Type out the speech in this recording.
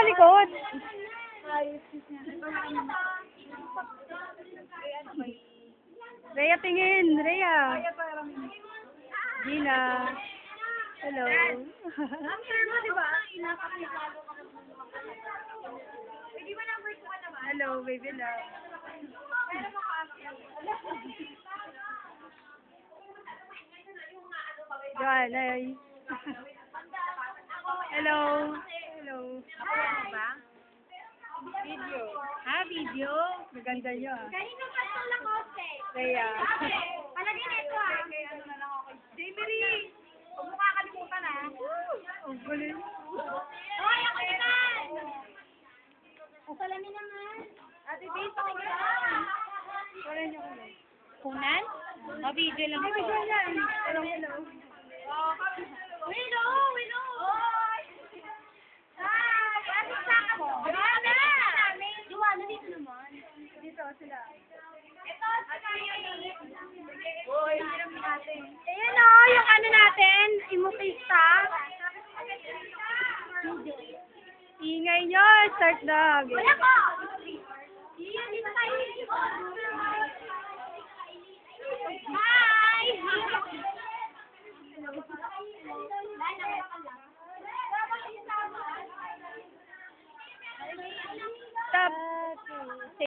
likod. Rhea, tingin. Rhea. Gina. Hello. After mo, di ba? Hindi ba number 2 ka naman? Hello, baby love. Pero mo Joan, ay. Hello. Hello. Ako ba? Video. Video? Maganda nyo ah. Kanino pa ito lang kose? Rhea. Palagay na ito ah. Ano na lang ako. Jamie! Huwag mo kakalimutan ah. Ang galing. Hoy, ako naman! Kasalamin naman. Ate Bito, Wala niyo ko lang. Kunan? Video lang ito. Hello, hello. Willow! Willow! Hi! Ano sa mo? Joanna! Joanna, dito naman. Dito sila. Ito, Hoy, ayan o, yung ano natin, imukista. Ingay nyo. Start na. Wala ko! Iyan, dito tayo. Hi!